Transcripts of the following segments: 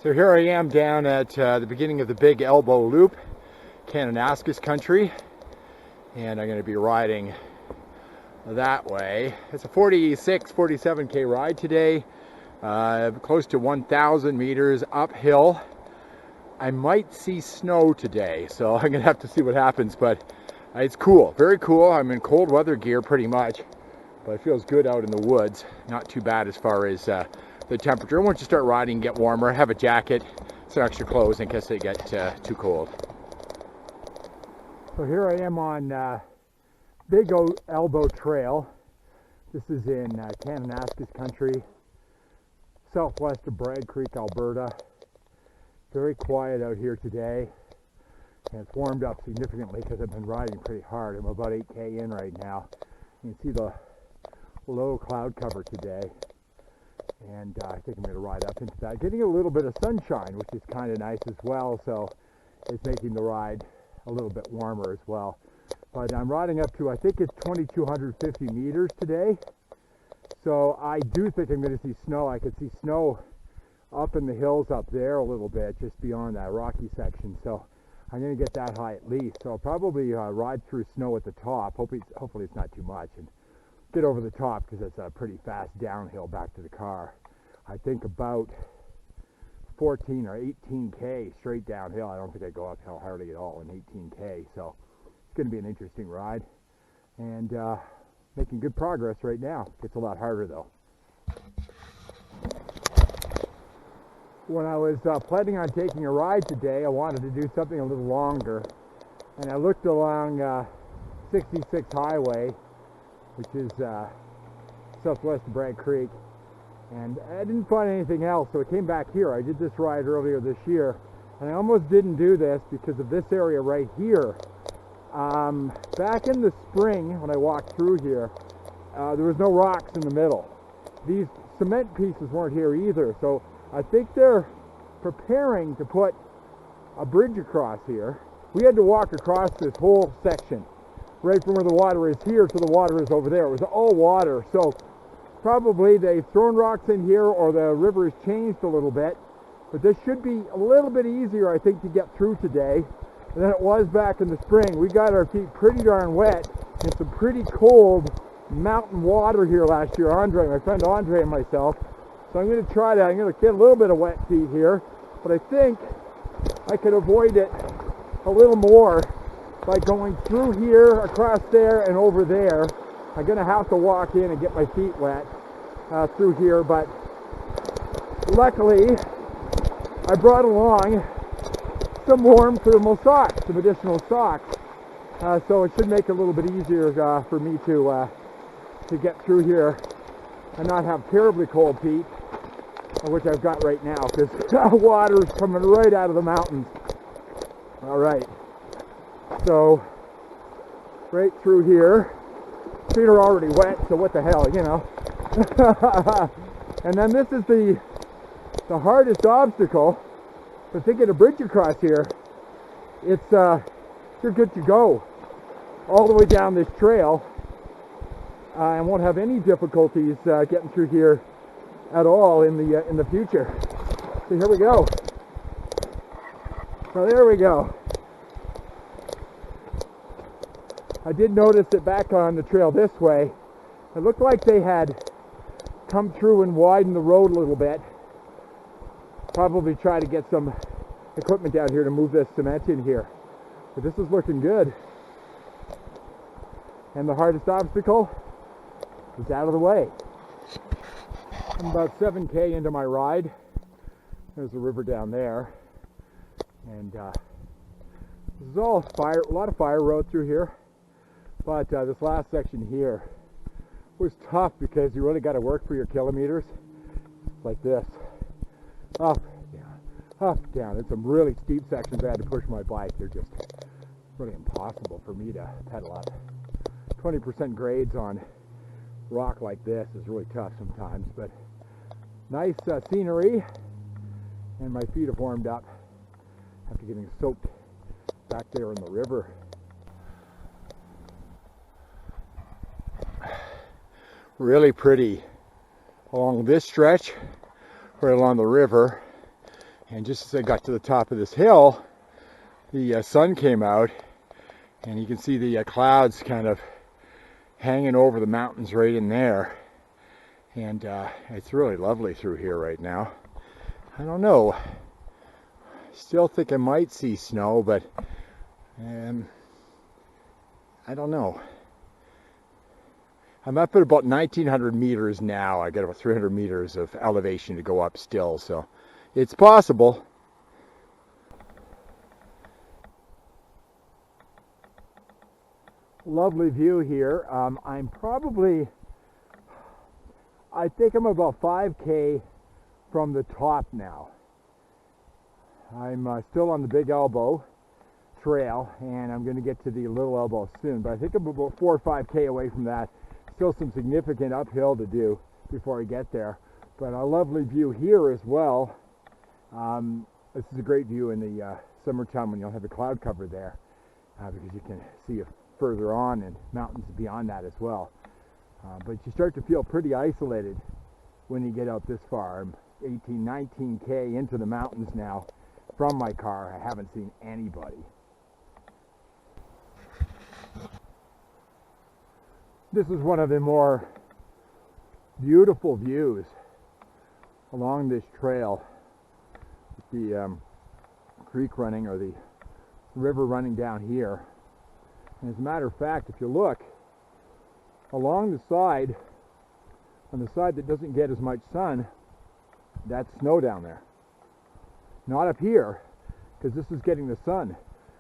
So here I am down at the beginning of the Big Elbow Loop, Kananaskis country, and I'm going to be riding that way. It's a 47K ride today, close to 1,000 meters uphill. I might see snow today, so I'm going to have to see what happens, but it's cool, very cool. I'm in cold weather gear pretty much, but it feels good out in the woods. Not too bad as far as the temperature. Once you start riding, get warmer, have a jacket, some extra clothes in case they get too cold. So here I am on Big Elbow Trail. This is in Kananaskis country, southwest of Bragg Creek, Alberta. Very quiet out here today, and it's warmed up significantly because I've been riding pretty hard. I'm about 8K in right now. You can see the low cloud cover today. And I think I'm going to ride up into that. Getting a little bit of sunshine, which is kind of nice as well, so it's making the ride a little bit warmer as well. But I'm riding up to, I think it's 2,250 meters today. So I do think I'm going to see snow. I could see snow up in the hills up there a little bit, just beyond that rocky section. So I'm going to get that high at least. So I'll probably ride through snow at the top. Hopefully it's not too much. And get over the top because it's a pretty fast downhill back to the car. I think about 14 or 18K straight downhill. I don't think I go uphill hardly at all in 18K. So it's going to be an interesting ride, and making good progress right now. Gets a lot harder though. When I was planning on taking a ride today, I wanted to do something a little longer, and I looked along 66 Highway, which is southwest of Bragg Creek, and I didn't find anything else, so I came back here. I did this ride earlier this year, and I almost didn't do this because of this area right here. Back in the spring, when I walked through here, there was no rocks in the middle. These cement pieces weren't here either, so I think they're preparing to put a bridge across here. We had to walk across this whole section, right from where the water is here to the water is over there. It was all water, so probably they've thrown rocks in here or the river has changed a little bit, but this should be a little bit easier, I think, to get through today than it was back in the spring. We got our feet pretty darn wet in some pretty cold mountain water here last year. Andre, my friend Andre and myself. So I'm going to try that. I'm going to get a little bit of wet feet here, but I think I could avoid it a little more by going through here, across there, and over there. I'm going to have to walk in and get my feet wet through here, but luckily I brought along some warm thermal socks, some additional socks, so it should make it a little bit easier for me to get through here and not have terribly cold feet, which I've got right now because water is coming right out of the mountains. All right. So, right through here, feet are already wet, so what the hell, you know. And then this is the hardest obstacle. So thinking a bridge across here, it's you're good to go all the way down this trail, and won't have any difficulties getting through here at all in the future. So here we go. So there we go. I did notice that back on the trail this way, it looked like they had come through and widened the road a little bit. Probably try to get some equipment down here to move this cement in here. But this is looking good. And the hardest obstacle is out of the way. I'm about 7K into my ride. There's a river down there. And this is all fire, a lot of fire road through here. But this last section here was tough because you really got to work for your kilometers. Like this. Up, down, up, down. It's some really steep sections I had to push my bike. They're just really impossible for me to pedal up. 20% grades on rock like this is really tough sometimes, but nice scenery, and my feet have warmed up after getting soaked back there in the river. Really pretty along this stretch, right along the river, And just as I got to the top of this hill, the sun came out, and you can see the clouds kind of hanging over the mountains right in there. And it's really lovely through here right now. I don't know. Still think I might see snow, but I don't know. I'm up at about 1,900 meters now. I got about 300 meters of elevation to go up still, so it's possible. Lovely view here. I think I'm about 5K from the top now. I'm still on the Big Elbow trail, and I'm going to get to the Little Elbow soon, but I think I'm about 4 or 5K away from that. Still some significant uphill to do before I get there, but a lovely view here as well. This is a great view in the summertime when you'll have the cloud cover there, because you can see it further on and mountains beyond that as well. But you start to feel pretty isolated when you get out this far. I'm 18, 19K into the mountains now from my car. I haven't seen anybody. This is one of the more beautiful views along this trail. The creek running, or the river running down here. And as a matter of fact, if you look along the side, on the side that doesn't get as much sun, that's snow down there. Not up here, because this is getting the sun.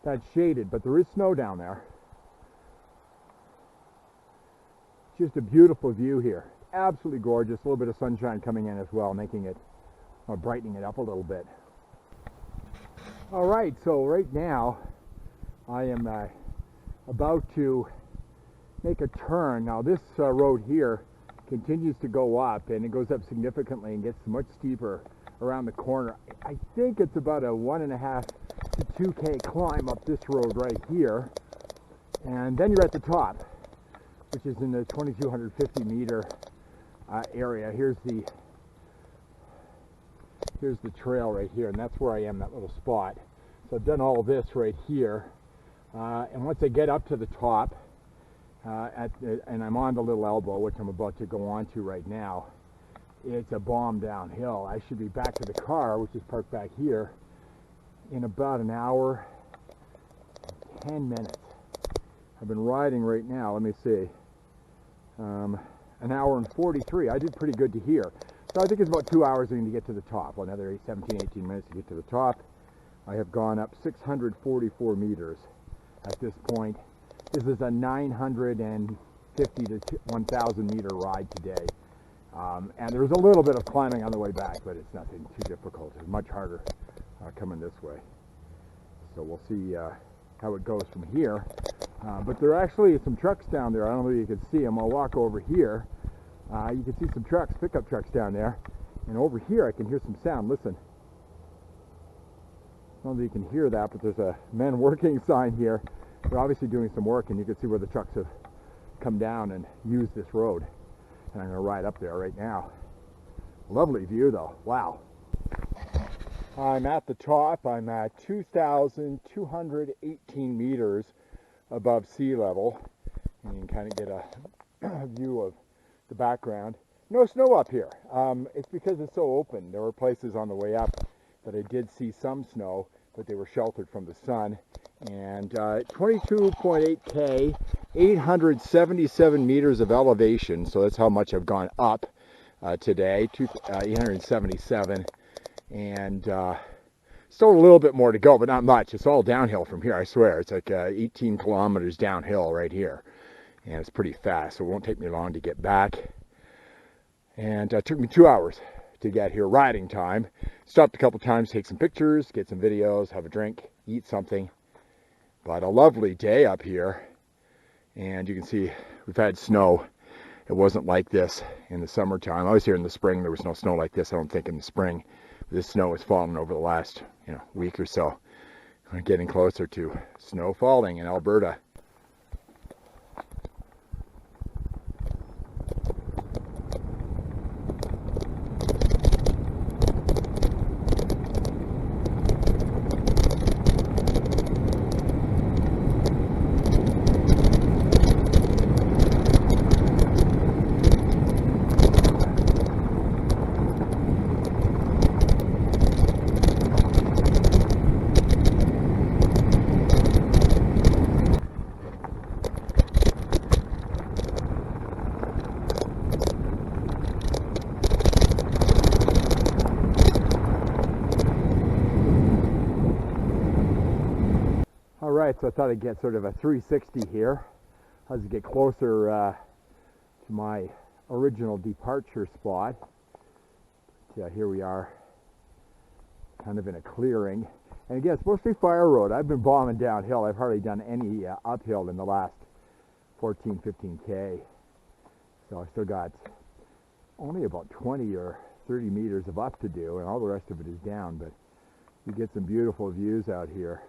That's shaded, but there is snow down there. Just a beautiful view here. Absolutely gorgeous. A little bit of sunshine coming in as well, making it, or brightening it up a little bit. All right, so right now I am about to make a turn. Now this road here continues to go up, and it goes up significantly and gets much steeper around the corner. I think it's about a 1.5 to 2K climb up this road right here, and then you're at the top, which is in the 2,250 meter area. Here's the trail right here, and that's where I am, that little spot. So I've done all of this right here, and once I get up to the top, and I'm on the Little Elbow, which I'm about to go on to right now, it's a bomb downhill. I should be back to the car, which is parked back here, in about an hour, 10 minutes. I've been riding right now, let me see, an hour and 43. I did pretty good to here. So I think it's about 2 hours to get to the top. Well, another 17, 18 minutes to get to the top. I have gone up 644 meters at this point. This is a 950 to 1,000 meter ride today. And there's a little bit of climbing on the way back, but it's nothing too difficult. It's much harder coming this way. So we'll see how it goes from here. But there are actually some trucks down there. I don't know if you can see them. I'll walk over here. You can see some trucks, pickup trucks down there. And over here I can hear some sound. Listen. I don't know if you can hear that, but there's a men working sign here. They're obviously doing some work, and you can see where the trucks have come down and used this road. And I'm going to ride up there right now. Lovely view though. Wow. I'm at the top. I'm at 2,218 meters above sea level. And you can kind of get a view of the background. No snow up here. It's because it's so open. There were places on the way up that I did see some snow, but they were sheltered from the sun. And 22.8K, 877 meters of elevation. So that's how much I've gone up today, 877. And still a little bit more to go, but not much. It's all downhill from here, I swear. It's like 18 kilometers downhill right here. And it's pretty fast, so it won't take me long to get back. And it took me 2 hours to get here, riding time. Stopped a couple times, take some pictures, get some videos, have a drink, eat something. But a lovely day up here. And you can see we've had snow. It wasn't like this in the summertime. I was here in the spring. There was no snow like this, I don't think, in the spring. This snow has fallen over the last week or so. We're getting closer to snow falling in Alberta. Alright, so I thought I'd get sort of a 360 here as I get closer to my original departure spot. Here we are, kind of in a clearing. And again, it's mostly fire road. I've been bombing downhill. I've hardly done any uphill in the last 14, 15K. So I still got only about 20 or 30 meters of up to do, and all the rest of it is down. But you get some beautiful views out here.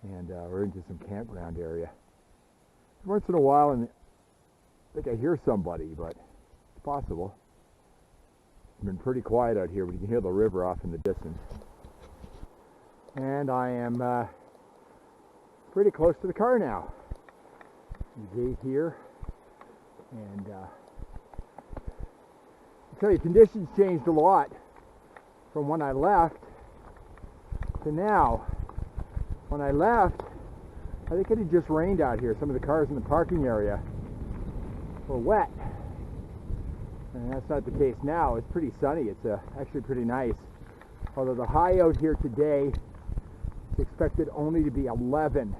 And we're into some campground area. Once in a while, and I think I hear somebody, but it's possible. It's been pretty quiet out here, but you can hear the river off in the distance. And I am pretty close to the car now. The gate here, and I tell you, conditions changed a lot from when I left to now. When I left, I think it had just rained out here. Some of the cars in the parking area were wet. And that's not the case now. It's pretty sunny. It's actually pretty nice. Although the high out here today is expected only to be 11.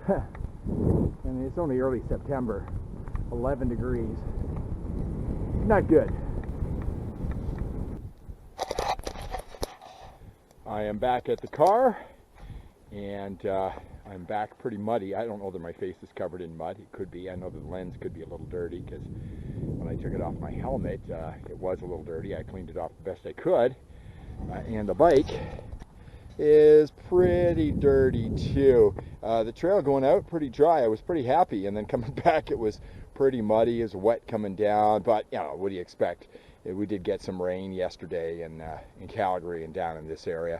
And it's only early September. 11 degrees. Not good. I am back at the car. And I'm back pretty muddy. I don't know that my face is covered in mud. It could be. I know the lens could be a little dirty because when I took it off my helmet, it was a little dirty. I cleaned it off the best I could. And the bike is pretty dirty too. The trail going out, pretty dry. I was pretty happy. And then coming back, it was pretty muddy. It was wet coming down. But, you know, what do you expect? We did get some rain yesterday in Calgary and down in this area.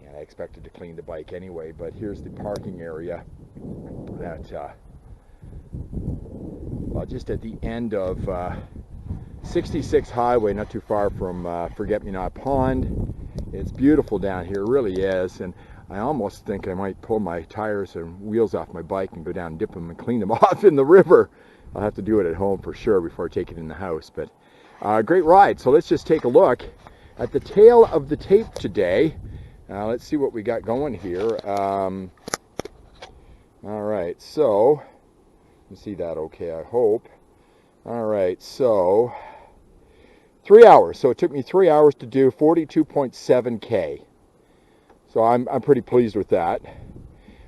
And I expected to clean the bike anyway, but here's the parking area that just at the end of 66 Highway, not too far from Forget-Me-Not Pond. It's beautiful down here, it really is, and I almost think I might pull my tires and wheels off my bike and go down and dip them and clean them off in the river. I'll have to do it at home for sure before I take it in the house, but great ride. So let's just take a look at the tail of the tape today. Let's see what we got going here. All right, so you see that okay, I hope. All right, so 3 hours. So it took me 3 hours to do 42.7K. So I'm pretty pleased with that.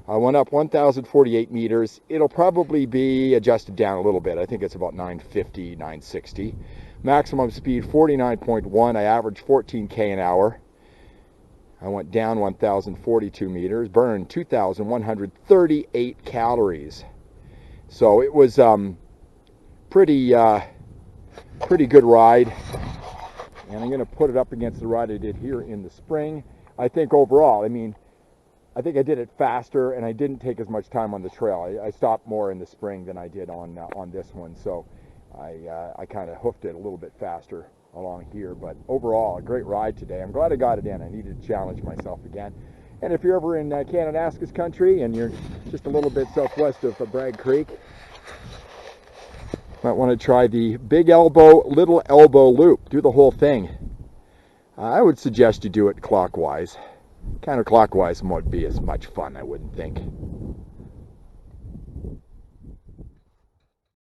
I went up 1,048 meters. It'll probably be adjusted down a little bit. I think it's about 950, 960. Maximum speed 49.1. I averaged 14K an hour. I went down 1,042 meters, burned 2,138 calories. So it was pretty good ride. And I'm going to put it up against the ride I did here in the spring. I think overall, I think I did it faster, and I didn't take as much time on the trail. I stopped more in the spring than I did on this one. So I kind of hoofed it a little bit faster along here, but overall a great ride today. I'm glad I got it in. I needed to challenge myself again. And if you're ever in Kananaskis country and you're just a little bit southwest of Bragg Creek, might want to try the big elbow, little elbow loop. Do the whole thing. I would suggest you do it clockwise. Counterclockwise won't be as much fun, I wouldn't think.